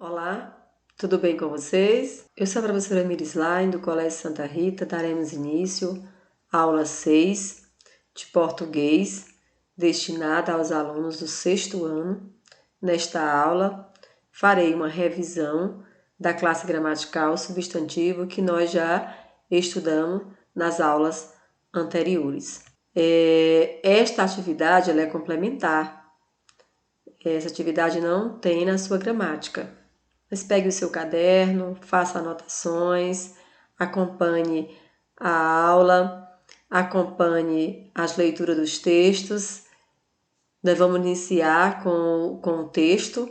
Olá, tudo bem com vocês? Eu sou a professora Mirislaine do Colégio Santa Rita. Daremos início à aula 6 de português, destinada aos alunos do sexto ano. Nesta aula, farei uma revisão da classe gramatical substantivo que nós já estudamos nas aulas anteriores. Esta atividade ela é complementar. Essa atividade não tem na sua gramática. Mas pegue o seu caderno, faça anotações, acompanhe a aula, acompanhe as leituras dos textos. Nós vamos iniciar com o texto.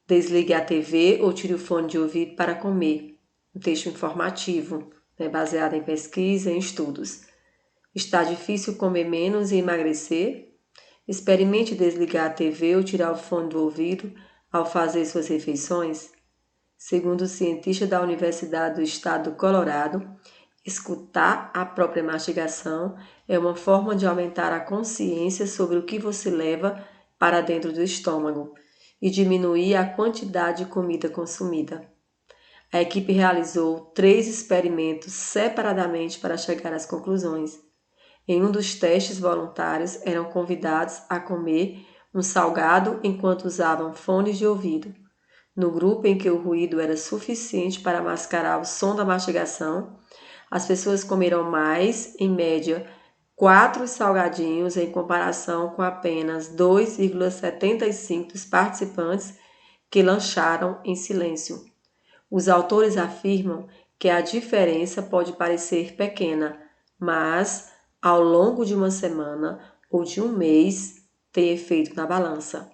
Desligue a TV ou tire o fone de ouvido para comer. Um texto informativo, baseado em pesquisa e em estudos. Está difícil comer menos e emagrecer? Experimente desligar a TV ou tirar o fone do ouvido ao fazer suas refeições. Segundo o cientista da Universidade do Estado do Colorado, escutar a própria mastigação é uma forma de aumentar a consciência sobre o que você leva para dentro do estômago e diminuir a quantidade de comida consumida. A equipe realizou 3 experimentos separadamente para chegar às conclusões. Em um dos testes, voluntários eram convidados a comer um salgado enquanto usavam fones de ouvido. No grupo em que o ruído era suficiente para mascarar o som da mastigação, as pessoas comeram mais, em média, 4 salgadinhos em comparação com apenas 2,75 dos participantes que lancharam em silêncio. Os autores afirmam que a diferença pode parecer pequena, mas, ao longo de uma semana ou de um mês, tem efeito na balança.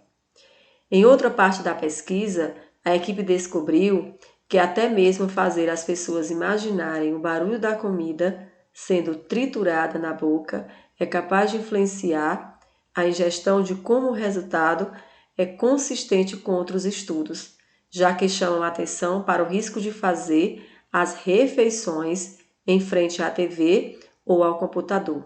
Em outra parte da pesquisa, a equipe descobriu que até mesmo fazer as pessoas imaginarem o barulho da comida sendo triturada na boca é capaz de influenciar a ingestão, de como o resultado é consistente com outros estudos, já que chamam a atenção para o risco de fazer as refeições em frente à TV ou ao computador,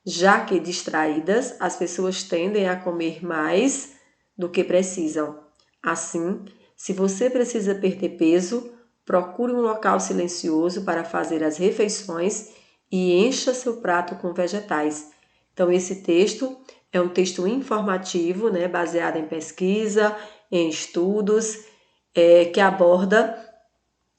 já que distraídas as pessoas tendem a comer mais do que precisam. Assim, se você precisa perder peso, procure um local silencioso para fazer as refeições e encha seu prato com vegetais. Então, esse texto é um texto informativo, baseado em pesquisa, em estudos, que aborda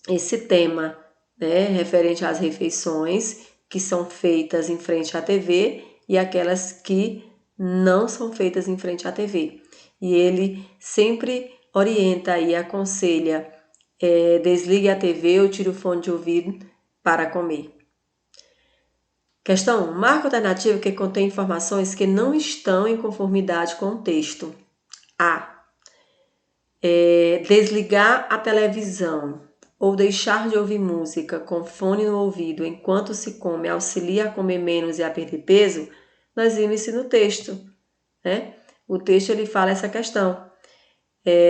esse tema, referente às refeições que são feitas em frente à TV e aquelas que não são feitas em frente à TV. E ele sempre orienta e aconselha, desligue a TV ou tire o fone de ouvido para comer. Questão 1. Marca alternativa que contém informações que não estão em conformidade com o texto. A. Desligar a televisão ou deixar de ouvir música com fone no ouvido enquanto se come auxilia a comer menos e a perder peso? Nós vimos isso no texto, O texto ele fala essa questão.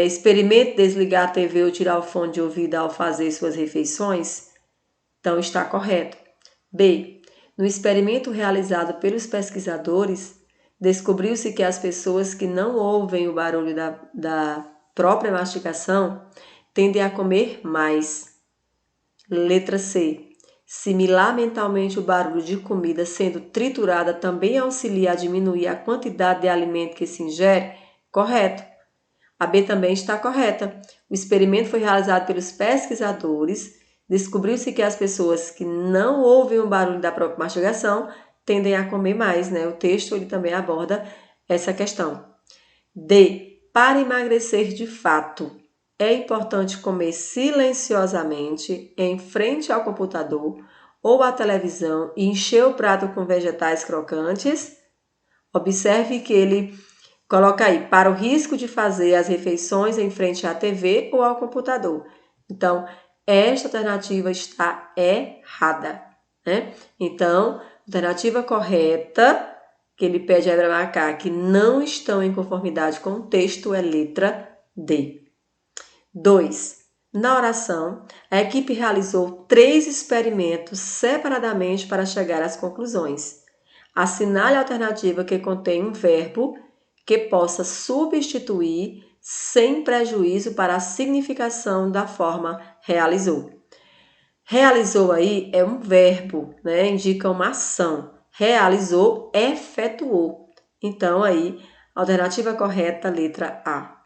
Experimente desligar a TV ou tirar o fone de ouvido ao fazer suas refeições? Então está correto. B. No experimento realizado pelos pesquisadores, descobriu-se que as pessoas que não ouvem o barulho da própria mastigação tendem a comer mais. Letra C. Similar mentalmente o barulho de comida sendo triturada também auxilia a diminuir a quantidade de alimento que se ingere? Correto. A B também está correta. O experimento foi realizado pelos pesquisadores. Descobriu-se que as pessoas que não ouvem o barulho da própria mastigação tendem a comer mais, O texto ele também aborda essa questão. D. Para emagrecer de fato, é importante comer silenciosamente em frente ao computador ou à televisão e encher o prato com vegetais crocantes? Observe que ele coloca aí, para o risco de fazer as refeições em frente à TV ou ao computador. Então, esta alternativa está errada, Então, alternativa correta, que ele pede para marcar que não estão em conformidade com o texto, é letra D. 2. Na oração, a equipe realizou 3 experimentos separadamente para chegar às conclusões. Assinale a alternativa que contém um verbo que possa substituir sem prejuízo para a significação da forma realizou. Realizou aí é um verbo, né? Indica uma ação. Realizou, efetuou. Então, aí, alternativa correta, letra A.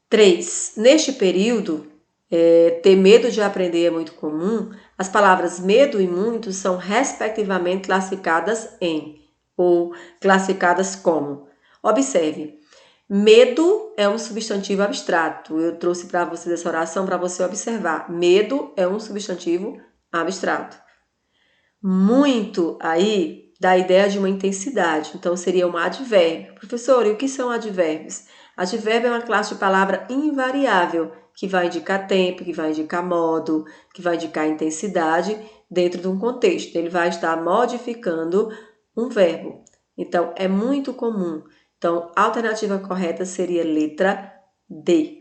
3. Neste período, ter medo de aprender é muito comum. As palavras medo e muito são, respectivamente, classificadas em ou classificadas como. Observe, medo é um substantivo abstrato. Eu trouxe para vocês essa oração para você observar. Medo é um substantivo abstrato. Muito aí dá a ideia de uma intensidade, então seria um advérbio. Professor, e o que são advérbios? Advérbio é uma classe de palavra invariável, que vai indicar tempo, que vai indicar modo, que vai indicar intensidade dentro de um contexto. Ele vai estar modificando um verbo. Então, é muito comum. Então, a alternativa correta seria letra D.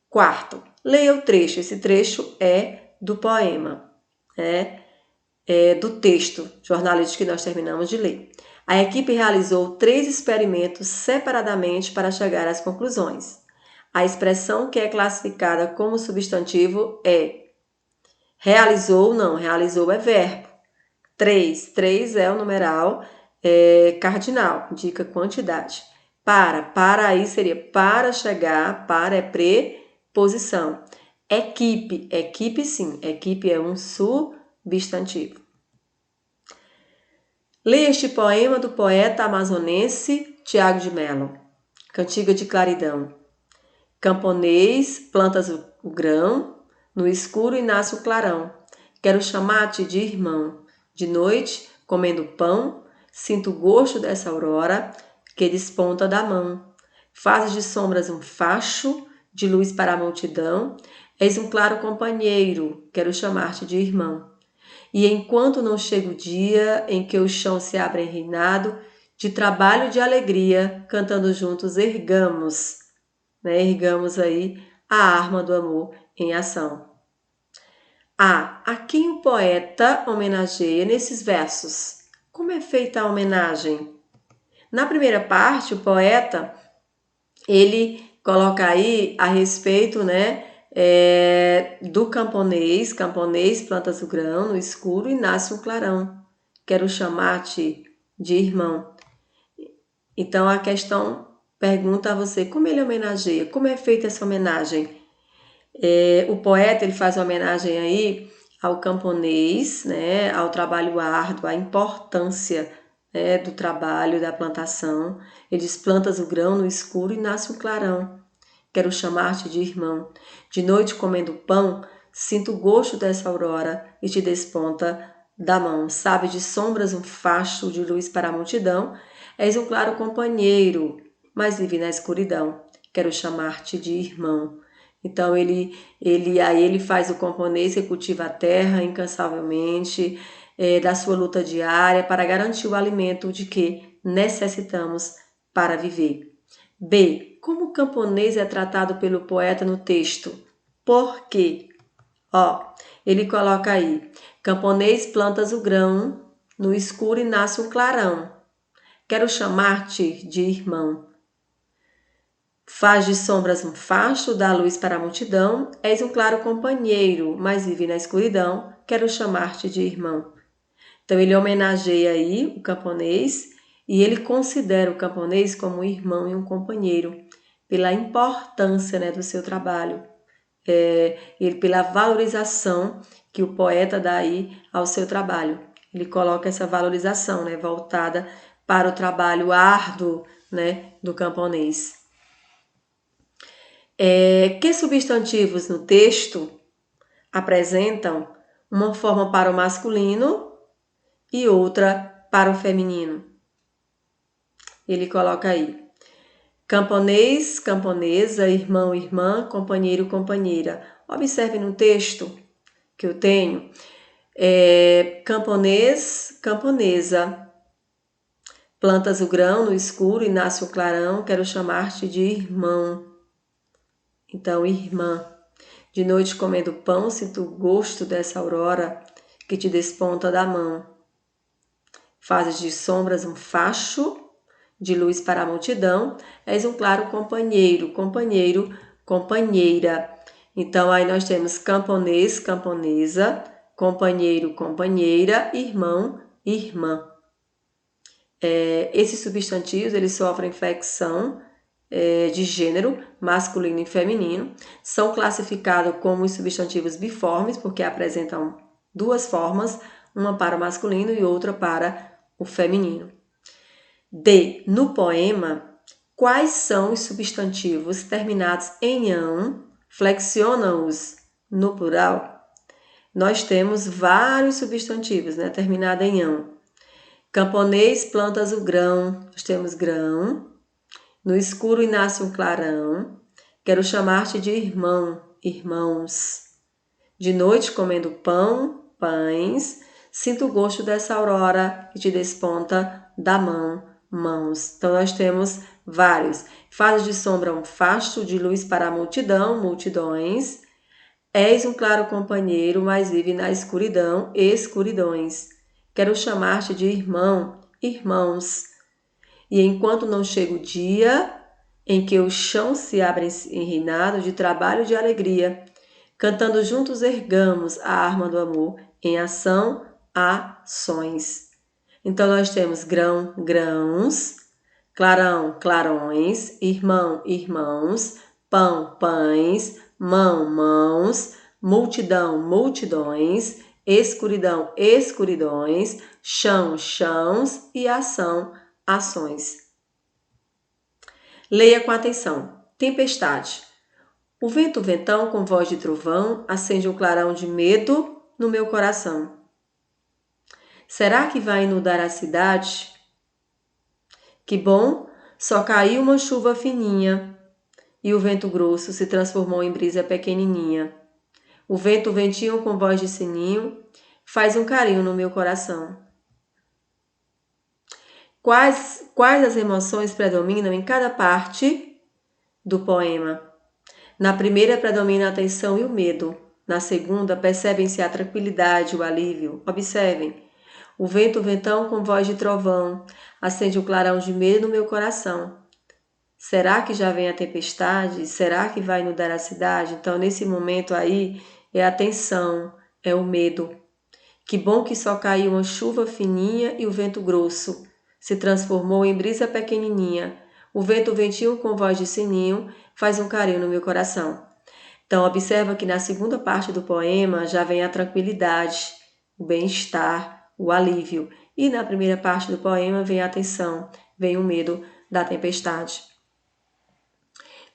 4. Leia o trecho. Esse trecho é do poema, né? Do texto jornalístico que nós terminamos de ler. A equipe realizou 3 experimentos separadamente para chegar às conclusões. A expressão que é classificada como substantivo é realizou, não, realizou é verbo. 3 é o numeral cardinal, indica quantidade. Para aí seria para chegar, para é preposição. Equipe sim, equipe é um substantivo. Leia este poema do poeta amazonense Tiago de Mello. Cantiga de Claridão. Camponês, plantas o grão, no escuro e nasce o clarão. Quero chamar-te de irmão. De noite, comendo pão, sinto o gosto dessa aurora que desponta da mão. Fazes de sombras um facho, de luz para a multidão. És um claro companheiro, quero chamar-te de irmão. E enquanto não chega o dia em que o chão se abre em reinado, de trabalho e de alegria, cantando juntos ergamos, né? Ergamos aí a arma do amor em ação. A quem o poeta homenageia nesses versos? Como é feita a homenagem? Na primeira parte, o poeta, ele coloca aí a respeito, né, do camponês, plantas o grão no escuro e nasce um clarão. Quero chamar-te de irmão. Então a questão pergunta a você como ele homenageia, como é feita essa homenagem. O poeta ele faz uma homenagem aí ao camponês, né, ao trabalho árduo, à importância, né, do trabalho, da plantação. Ele diz, plantas o grão no escuro e nasce um clarão. Quero chamar-te de irmão. De noite comendo pão, sinto o gosto dessa aurora e te desponta da mão. Sabe de sombras um facho de luz para a multidão. És um claro companheiro, mas vive na escuridão. Quero chamar-te de irmão. Então ele faz o camponês que cultiva a terra incansavelmente, da sua luta diária para garantir o alimento de que necessitamos para viver. B. Como o camponês é tratado pelo poeta no texto? Por quê? Ele coloca aí, camponês plantas o grão, no escuro e nasce um clarão. Quero chamar-te de irmão. Faz de sombras um facho, dá luz para a multidão. És um claro companheiro, mas vive na escuridão. Quero chamar-te de irmão. Então ele homenageia aí o camponês e ele considera o camponês como um irmão e um companheiro pela importância, né, do seu trabalho, pela valorização que o poeta dá aí ao seu trabalho. Ele coloca essa valorização, né, voltada para o trabalho árduo, né, do camponês. Que substantivos no texto apresentam uma forma para o masculino e outra para o feminino? Ele coloca aí, camponês, camponesa, irmão, irmã, companheiro, companheira. Observe no texto que eu tenho, camponês, camponesa. Plantas o grão no escuro e nasce o clarão, quero chamar-te de irmão. Então, irmã. De noite comendo pão, sinto o gosto dessa aurora que te desponta da mão. Fazes de sombras um facho, de luz para a multidão, és um claro companheiro, companheiro, companheira. Então, aí nós temos camponês, camponesa, companheiro, companheira, irmão, irmã. Esses substantivos, eles sofrem flexão de gênero, masculino e feminino. São classificados como os substantivos biformes, porque apresentam duas formas, uma para o masculino e outra para o feminino. D. No poema, quais são os substantivos terminados em ão, flexionam-os no plural? Nós temos vários substantivos, né, terminados em ão. Camponês plantas o grão, nós temos grão. No escuro nasce um clarão. Quero chamar-te de irmão, irmãos. De noite comendo pão, pães. Sinto o gosto dessa aurora que te desponta da mão, mãos. Então, nós temos vários. Faz de sombra um fasto, de luz para a multidão, multidões. És um claro companheiro, mas vive na escuridão, escuridões. Quero chamar-te de irmão, irmãos. E enquanto não chega o dia em que o chão se abre em reinado de trabalho e de alegria, cantando juntos ergamos a arma do amor, em ação, ações. Então nós temos grão, grãos, clarão, clarões, irmão, irmãos, pão, pães, mão, mãos, multidão, multidões, escuridão, escuridões, chão, chãos e ação, ações. Leia com atenção. Tempestade. O vento ventão com voz de trovão acende um clarão de medo no meu coração. Será que vai inundar a cidade? Que bom, só caiu uma chuva fininha e o vento grosso se transformou em brisa pequenininha. O vento ventinho com voz de sininho faz um carinho no meu coração. Quais as emoções predominam em cada parte do poema? Na primeira predomina a atenção e o medo. Na segunda percebem-se a tranquilidade e o alívio. Observem. O vento ventão com voz de trovão acende um clarão de medo no meu coração. Será que já vem a tempestade? Será que vai inundar a cidade? Então, nesse momento aí, é a tensão, é o medo. Que bom que só caiu uma chuva fininha e o vento grosso se transformou em brisa pequenininha. O vento ventinho com voz de sininho faz um carinho no meu coração. Então, observa que na segunda parte do poema já vem a tranquilidade, o bem-estar, o alívio. E na primeira parte do poema vem a tensão, vem o medo da tempestade.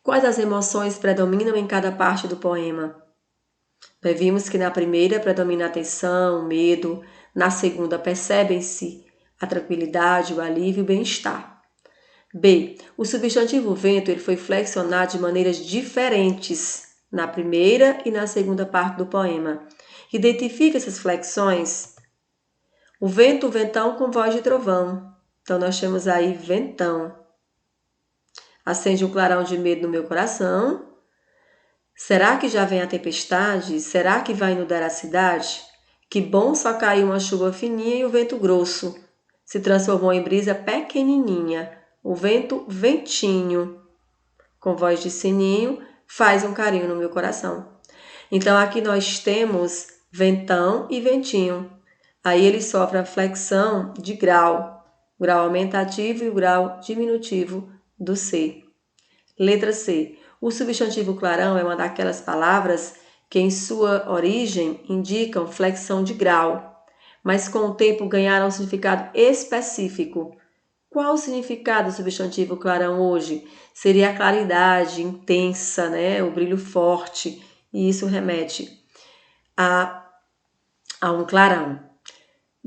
Quais as emoções predominam em cada parte do poema? Nós vimos que na primeira predomina a tensão, o medo. Na segunda percebem-se a tranquilidade, o alívio e o bem-estar. B. O substantivo vento ele foi flexionado de maneiras diferentes na primeira e na segunda parte do poema. Identifica essas flexões. O vento, ventão com voz de trovão. Então, nós temos aí ventão. Acende um clarão de medo no meu coração. Será que já vem a tempestade? Será que vai inundar a cidade? Que bom só caiu uma chuva fininha e o vento grosso se transformou em brisa pequenininha. O vento ventinho, com voz de sininho, faz um carinho no meu coração. Então, aqui nós temos ventão e ventinho. Aí ele sofre a flexão de grau, grau aumentativo e o grau diminutivo do C. Letra C. O substantivo clarão é uma daquelas palavras que em sua origem indicam flexão de grau, mas com o tempo ganharam um significado específico. Qual o significado do substantivo clarão hoje? Seria a claridade intensa, né? O brilho forte, e isso remete a um clarão.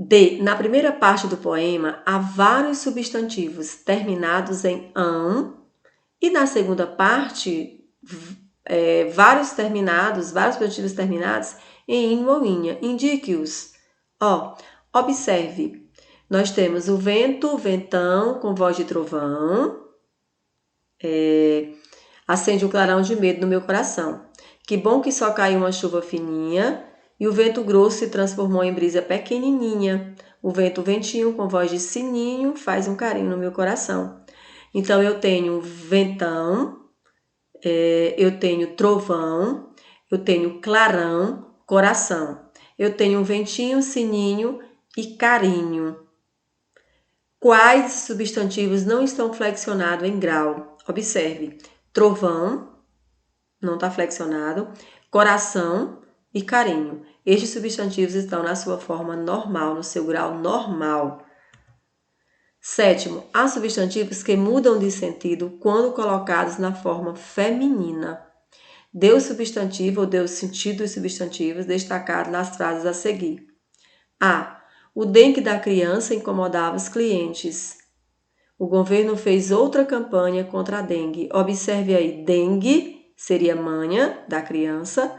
D. Na primeira parte do poema, há vários substantivos terminados em ão, e na segunda parte, vários substantivos terminados em in ou inha. Indique-os. Observe. Nós temos o vento, ventão, com voz de trovão. Acende um clarão de medo no meu coração. Que bom que só caiu uma chuva fininha e o vento grosso se transformou em brisa pequenininha. O vento ventinho com voz de sininho faz um carinho no meu coração. Então, eu tenho ventão, eu tenho trovão, eu tenho clarão, coração. Eu tenho ventinho, sininho e carinho. Quais substantivos não estão flexionados em grau? Observe: trovão, não está flexionado, coração e carinho. Estes substantivos estão na sua forma normal, no seu grau normal. Sétimo, há substantivos que mudam de sentido quando colocados na forma feminina. Dê o substantivo ou dê o sentido dos substantivos destacados nas frases a seguir. A. O dengue da criança incomodava os clientes. O governo fez outra campanha contra a dengue. Observe aí, dengue seria manha da criança.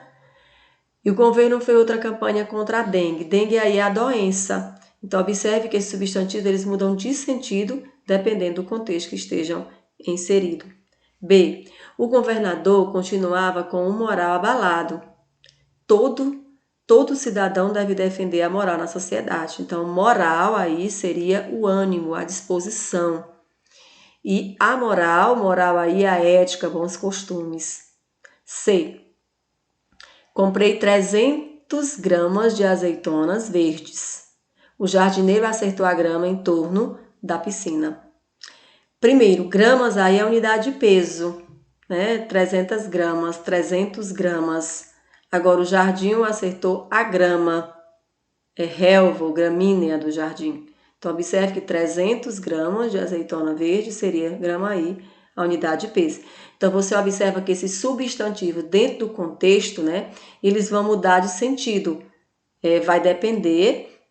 E o governo fez outra campanha contra a dengue. Dengue aí é a doença. Então, observe que esses substantivos eles mudam de sentido dependendo do contexto que estejam inseridos. B. O governador continuava com o moral abalado. Todo cidadão deve defender a moral na sociedade. Então, moral aí seria o ânimo, a disposição. E a moral aí é a ética, bons costumes. C. Comprei 300 gramas de azeitonas verdes. O jardineiro acertou a grama em torno da piscina. Primeiro, gramas aí é a unidade de peso, né? 300 gramas. Agora o jardim acertou a grama, é relva ou gramínea do jardim. Então, observe que 300 gramas de azeitona verde seria grama aí, a unidade de peso. Então, você observa que esse substantivo, dentro do contexto, né, eles vão mudar de sentido. Vai depender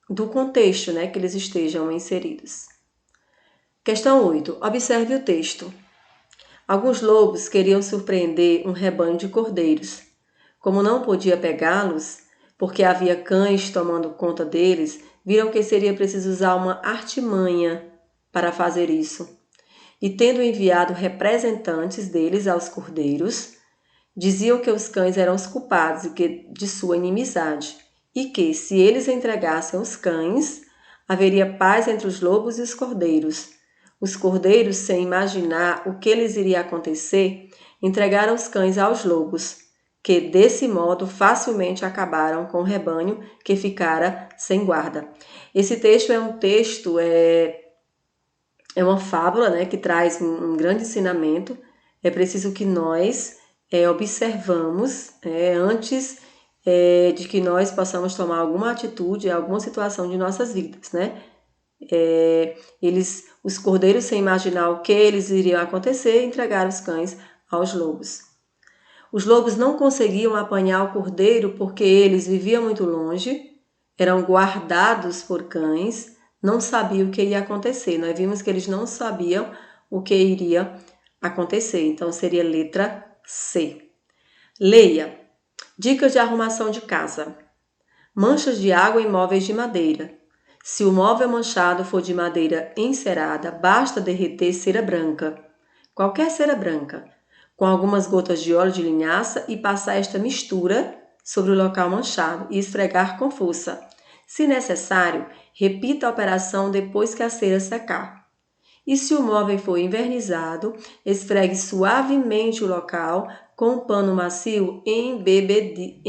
do contexto, né, que eles estejam inseridos. Questão 8. Observe o texto. Alguns lobos queriam surpreender um rebanho de cordeiros. Como não podia pegá-los, porque havia cães tomando conta deles, viram que seria preciso usar uma artimanha para fazer isso. E tendo enviado representantes deles aos cordeiros, diziam que os cães eram os culpados de sua inimizade, e que, se eles entregassem os cães, haveria paz entre os lobos e os cordeiros. Os cordeiros, sem imaginar o que lhes iria acontecer, entregaram os cães aos lobos, que desse modo facilmente acabaram com o rebanho que ficara sem guarda. Esse texto é um texto, é uma fábula, né, que traz um grande ensinamento. É preciso que nós observamos antes de que nós possamos tomar alguma atitude, alguma situação de nossas vidas, né? Os cordeiros, sem imaginar o que eles iriam acontecer, entregaram os cães aos lobos. Os lobos não conseguiam apanhar o cordeiro porque eles viviam muito longe, eram guardados por cães, não sabiam o que ia acontecer. Nós vimos que eles não sabiam o que iria acontecer. Então, seria letra C. Leia. Dicas de arrumação de casa. Manchas de água em móveis de madeira. Se o móvel manchado for de madeira encerada, basta derreter cera branca, qualquer cera branca, com algumas gotas de óleo de linhaça e passar esta mistura sobre o local manchado e esfregar com força. Se necessário, repita a operação depois que a cera secar. E se o móvel for envernizado, esfregue suavemente o local com um pano macio embebedido.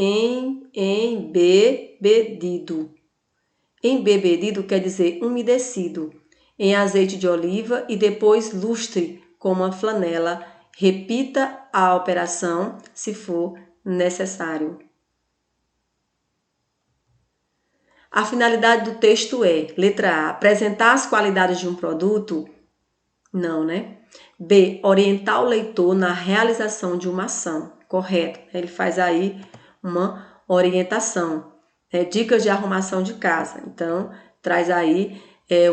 Embebedido quer dizer umedecido, em azeite de oliva e depois lustre com uma flanela. Repita a operação se for necessário. A finalidade do texto é, letra A, apresentar as qualidades de um produto? Não, né? B, orientar o leitor na realização de uma ação. Correto. Ele faz aí uma orientação. Dicas de arrumação de casa. Então, traz aí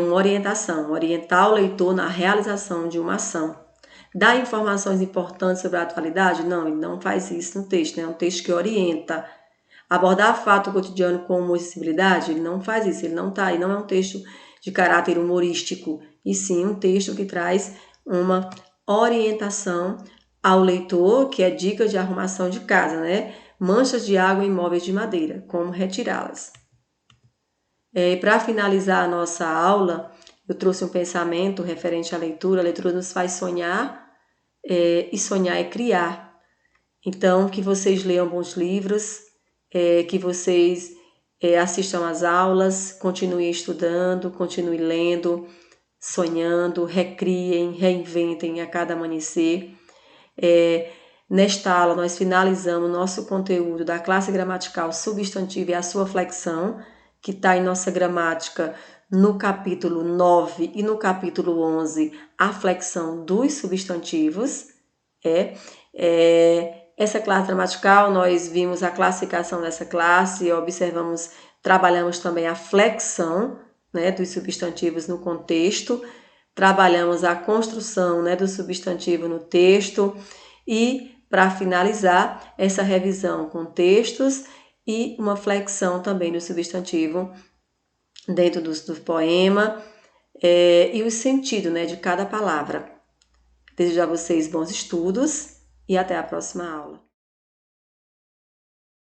uma orientação. Orientar o leitor na realização de uma ação. Dá informações importantes sobre a atualidade? Não, ele não faz isso no texto, né? É um texto que orienta. Abordar fato cotidiano com acessibilidade? Ele não faz isso, ele não tá aí, não é um texto de caráter humorístico, e sim um texto que traz uma orientação ao leitor, que é dica de arrumação de casa, né? Manchas de água em móveis de madeira, como retirá-las. Para finalizar a nossa aula, eu trouxe um pensamento referente à leitura. A leitura nos faz sonhar, e sonhar é criar. Então, que vocês leiam bons livros, que vocês assistam às aulas, continuem estudando, continuem lendo, sonhando, recriem, reinventem a cada amanhecer. Nesta aula, nós finalizamos nosso conteúdo da classe gramatical substantiva e a sua flexão, que está em nossa gramática no capítulo 9 e no capítulo 11, a flexão dos substantivos. Essa classe gramatical, nós vimos a classificação dessa classe, observamos, trabalhamos também a flexão, né, dos substantivos no contexto, trabalhamos a construção, né, do substantivo no texto e, para finalizar, essa revisão com textos e uma flexão também do substantivo dentro do poema e o sentido, né, de cada palavra. Desejo a vocês bons estudos e até a próxima aula.